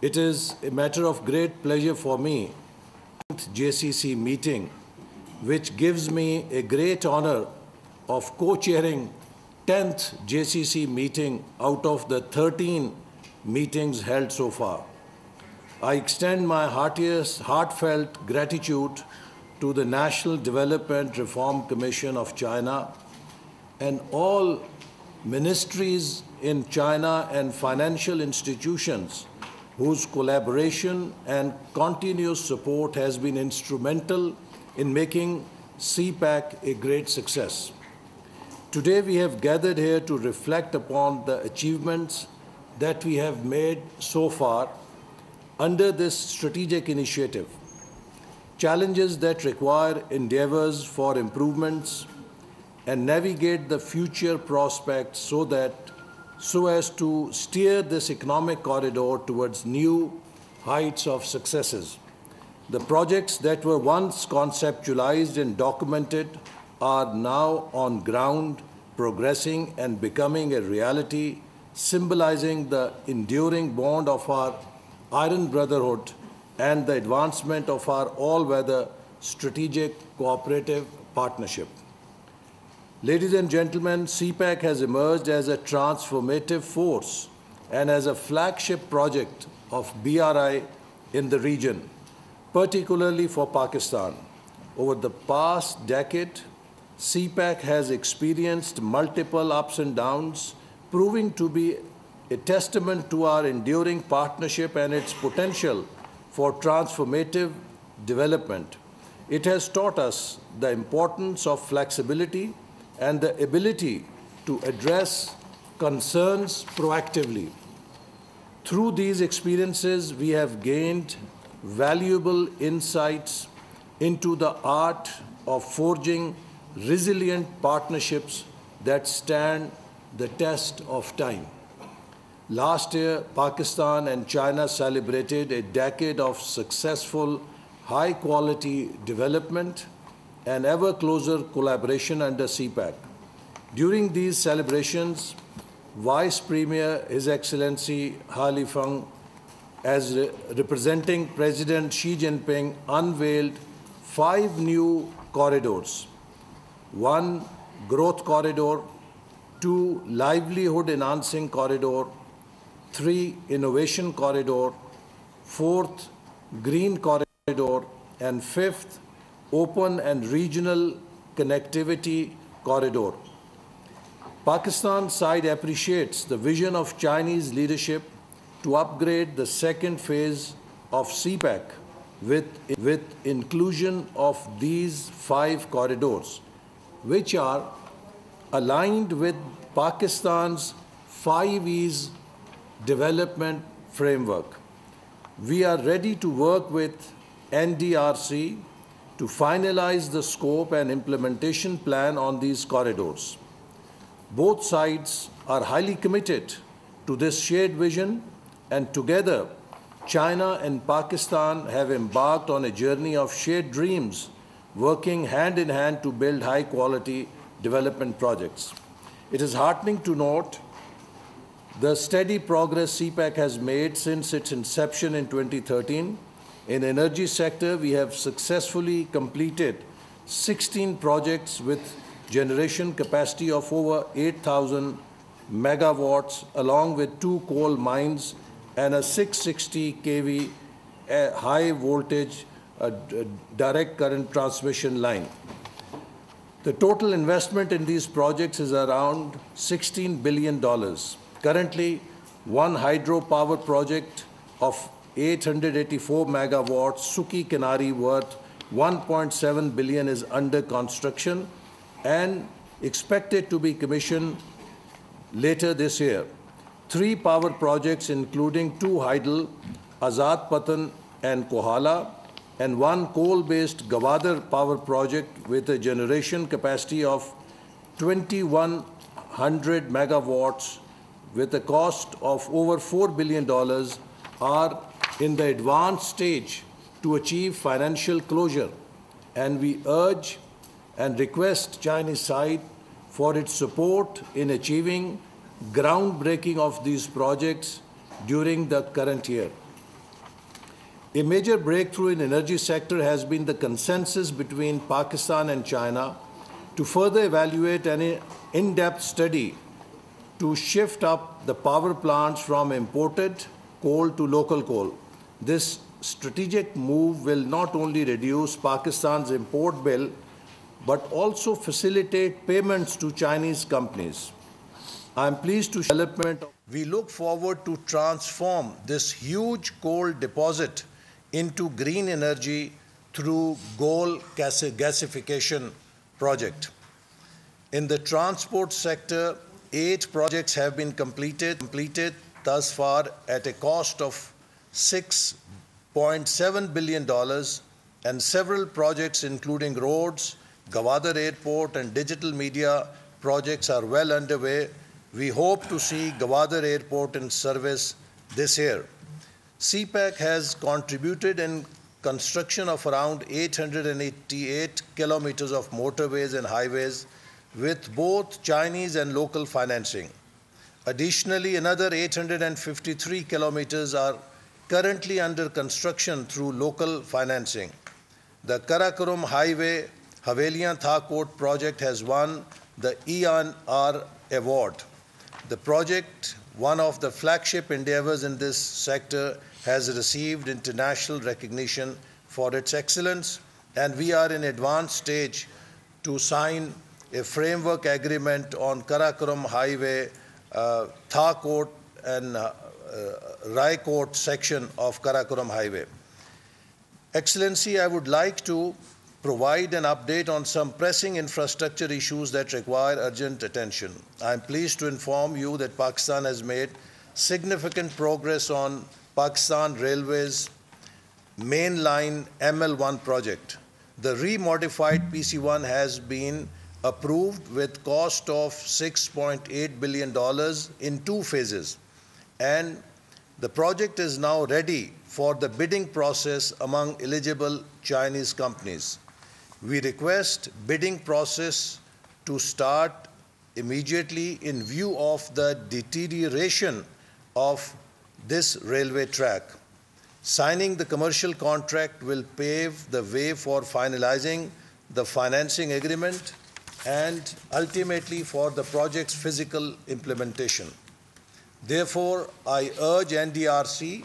It is a matter of great pleasure for me, JCC meeting, which gives me a great honor of co-chairing 10th JCC meeting out of the 13 meetings held so far. I extend my heartfelt gratitude to the National Development Reform Commission of China and all ministries in China and financial institutions whose collaboration and continuous support has been instrumental in making CPEC a great success. Today we have gathered here to reflect upon the achievements that we have made so far under this strategic initiative, challenges that require endeavors for improvements, and navigate the future prospects so as to steer this economic corridor towards new heights of successes. The projects that were once conceptualized and documented are now on ground, progressing and becoming a reality, symbolizing the enduring bond of our Iron Brotherhood and the advancement of our all-weather strategic cooperative partnership. Ladies and gentlemen, CPEC has emerged as a transformative force and as a flagship project of BRI in the region, particularly for Pakistan. Over the past decade, CPEC has experienced multiple ups and downs, proving to be a testament to our enduring partnership and its potential for transformative development. It has taught us the importance of flexibility and the ability to address concerns proactively. Through these experiences, we have gained valuable insights into the art of forging resilient partnerships that stand the test of time. Last year, Pakistan and China celebrated a decade of successful, high-quality development and ever closer collaboration under CPEC. During these celebrations, Vice Premier His Excellency Ha Feng, as representing President Xi Jinping, unveiled 5 new corridors: 1 growth corridor, 2 livelihood enhancing corridor, 3 innovation corridor, 4th green corridor, and 5th open and regional connectivity corridor. Pakistan's side appreciates the vision of Chinese leadership to upgrade the second phase of CPEC with inclusion of these 5 corridors, which are aligned with Pakistan's 5Es development framework. We are ready to work with NDRC to finalize the scope and implementation plan on these corridors. Both sides are highly committed to this shared vision, and together, China and Pakistan have embarked on a journey of shared dreams, working hand in hand to build high-quality development projects. It is heartening to note the steady progress CPEC has made since its inception in 2013. In the energy sector, we have successfully completed 16 projects with generation capacity of over 8,000 megawatts, along with 2 coal mines and a 660 kV high voltage direct current transmission line. The total investment in these projects is around $16 billion. Currently, 1 hydropower project of 884 megawatts, Suki Kanari, worth $1.7 billion, is under construction and expected to be commissioned later this year. 3 power projects, including 2 hydel, Azad Patan and Kohala, and 1 coal-based Gwadar power project with a generation capacity of 2,100 megawatts with a cost of over $4 billion, are in the advanced stage to achieve financial closure, and we urge and request Chinese side for its support in achieving groundbreaking of these projects during the current year. A major breakthrough in energy sector has been the consensus between Pakistan and China to further evaluate an in-depth study to shift up the power plants from imported coal to local coal. This strategic move will not only reduce Pakistan's import bill, but also facilitate payments to Chinese companies. I am pleased to share development. We look forward to transform this huge coal deposit into green energy through coal gasification project. In the transport sector, 8 projects have been completed thus far at a cost of $6.7 billion, and several projects including roads, Gwadar Airport and digital media projects are well underway. We hope to see Gwadar Airport in service this year. CPEC has contributed in construction of around 888 kilometers of motorways and highways with both Chinese and local financing. Additionally, another 853 kilometers are currently under construction through local financing. The Karakoram Highway Havelian Thakot project has won the ENR award. The project, one of the flagship endeavors in this sector, has received international recognition for its excellence, and we are in advanced stage to sign a framework agreement on Karakoram Highway, Thakot and Raikot section of Karakoram Highway. Excellency, I would like to provide an update on some pressing infrastructure issues that require urgent attention. I am pleased to inform you that Pakistan has made significant progress on Pakistan Railways main line ML1 project. The remodified PC1 has been approved with cost of $6.8 billion in 2 phases, and the project is now ready for the bidding process among eligible Chinese companies. We request bidding process to start immediately in view of the deterioration of this railway track. Signing the commercial contract will pave the way for finalizing the financing agreement and ultimately for the project's physical implementation. Therefore, I urge NDRC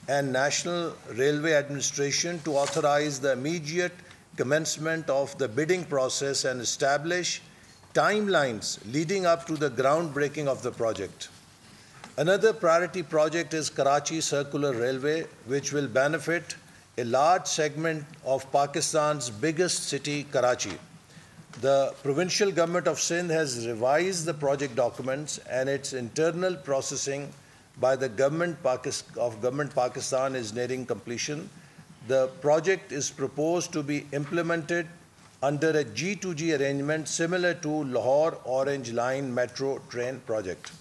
and National Railway Administration to authorize the immediate commencement of the bidding process and establish timelines leading up to the groundbreaking of the project. Another priority project is Karachi Circular Railway, which will benefit a large segment of Pakistan's biggest city, Karachi. The provincial government of Sindh has revised the project documents, and its internal processing by the government Pakistan is nearing completion. The project is proposed to be implemented under a G2G arrangement similar to Lahore Orange Line metro train project.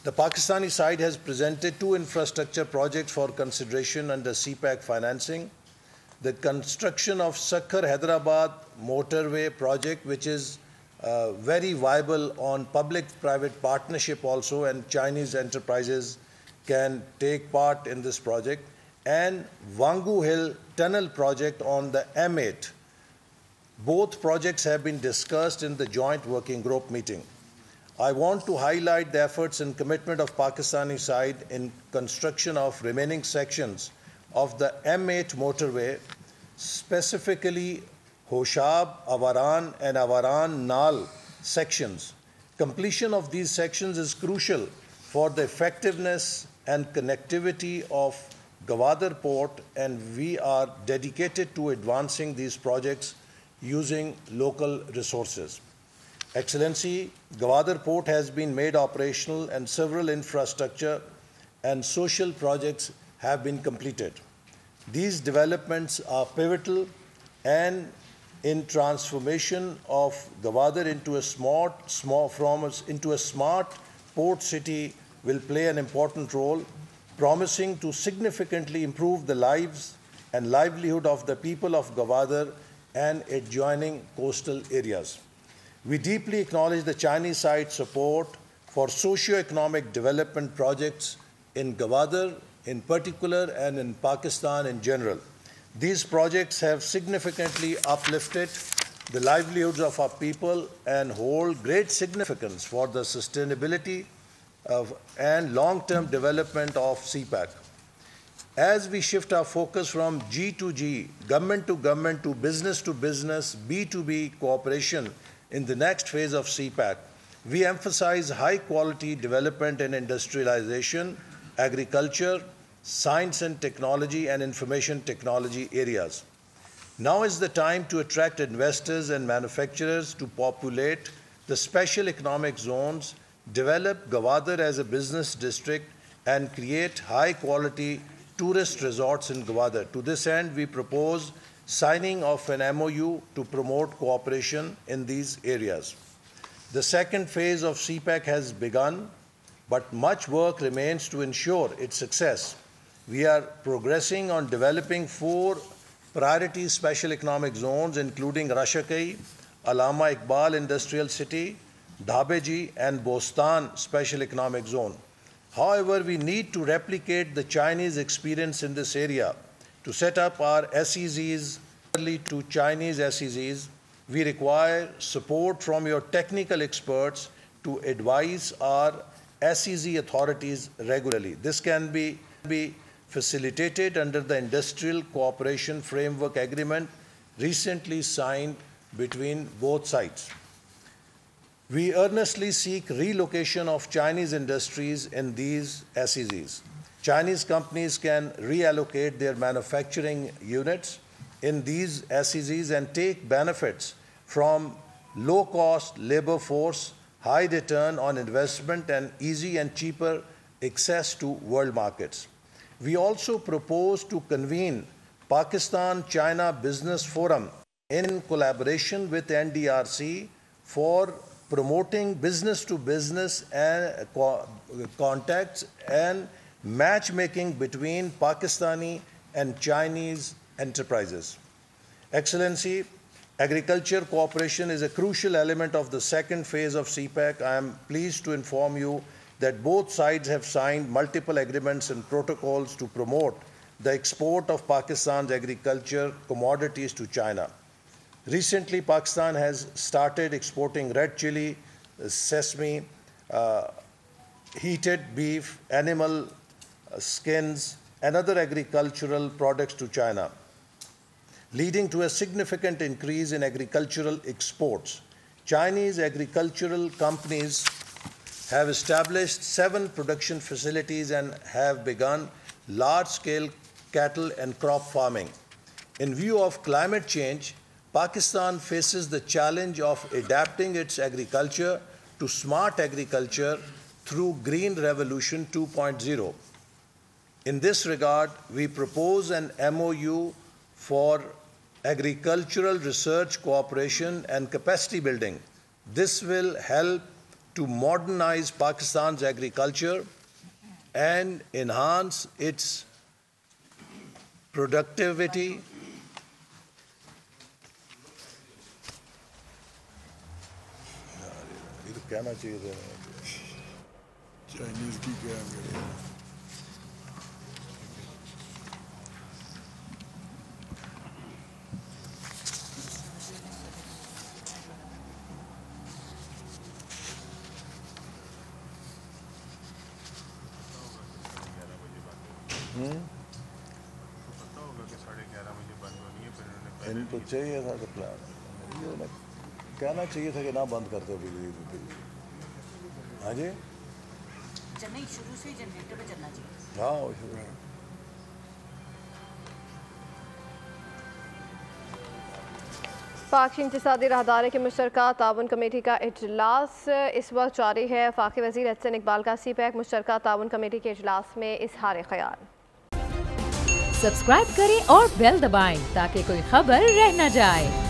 The Pakistani side has presented 2 infrastructure projects for consideration under CPEC financing. The construction of Sakkar-Hyderabad motorway project, which is very viable on public-private partnership also, and Chinese enterprises can take part in this project, and Wangu Hill Tunnel project on the M8. Both projects have been discussed in the joint working group meeting. I want to highlight the efforts and commitment of Pakistani side in construction of remaining sections of the M8 motorway, specifically Hoshab, Avaran and Avaran-Nal sections. Completion of these sections is crucial for the effectiveness and connectivity of Gwadar Port, and we are dedicated to advancing these projects using local resources. Excellency, Gwadar Port has been made operational and several infrastructure and social projects have been completed. These developments are pivotal and in transformation of Gwadar into a smart port city will play an important role, promising to significantly improve the lives and livelihood of the people of Gwadar and adjoining coastal areas. We deeply acknowledge the Chinese side support for socio-economic development projects in Gwadar, in particular and in Pakistan in general. These projects have significantly uplifted the livelihoods of our people and hold great significance for the sustainability and long-term development of CPEC. As we shift our focus from G to G, government to business, B2B cooperation in the next phase of CPEC, we emphasize high-quality development and industrialization, agriculture, science and technology, and information technology areas. Now is the time to attract investors and manufacturers to populate the special economic zones, develop Gwadar as a business district, and create high-quality tourist resorts in Gwadar. To this end, we propose signing of an MOU to promote cooperation in these areas. The second phase of CPEC has begun, but much work remains to ensure its success. We are progressing on developing 4 priority special economic zones, including Rashakai, Allama Iqbal Industrial City, Dhabeji, and Bostan Special Economic Zone. However, we need to replicate the Chinese experience in this area. To set up our SEZs to Chinese SEZs, we require support from your technical experts to advise our SEZ authorities regularly. This can be facilitated under the Industrial Cooperation Framework Agreement recently signed between both sides. We earnestly seek relocation of Chinese industries in these SEZs. Chinese companies can reallocate their manufacturing units in these SEZs and take benefits from low-cost labor force, high return on investment, and easy and cheaper access to world markets. We also propose to convene Pakistan-China Business Forum in collaboration with NDRC for promoting business-to-business and contacts and matchmaking between Pakistani and Chinese enterprises. Excellency, agriculture cooperation is a crucial element of the second phase of CPEC. I am pleased to inform you that both sides have signed multiple agreements and protocols to promote the export of Pakistan's agriculture commodities to China. Recently, Pakistan has started exporting red chili, sesame, heated beef, animal skins, and other agricultural products to China, leading to a significant increase in agricultural exports. Chinese agricultural companies have established 7 production facilities and have begun large-scale cattle and crop farming. In view of climate change, Pakistan faces the challenge of adapting its agriculture to smart agriculture through Green Revolution 2.0. In this regard, we propose an MOU for agricultural research cooperation and capacity building. This will help to modernize Pakistan's agriculture and enhance its productivity इनको चाहिए था तो plan ये कहना चाहिए था कि ना बंद करते बिजली। हाँ जी चलना शुरू से जनरेटर पे चलना चाहिए। हाँ वो शुरू है। पाक इंतसादी राहदारी की मुश्तरका ताउन कमेटी का इजलास इस वक्त जारी है। वफाकी वज़ीर अहसन इकबाल का CPEC मुश्तरका ताउन कमेटी के इजलास में इजहार ख्याल। सब्सक्राइब करें और बेल दबाएं ताकि कोई खबर रह न जाए।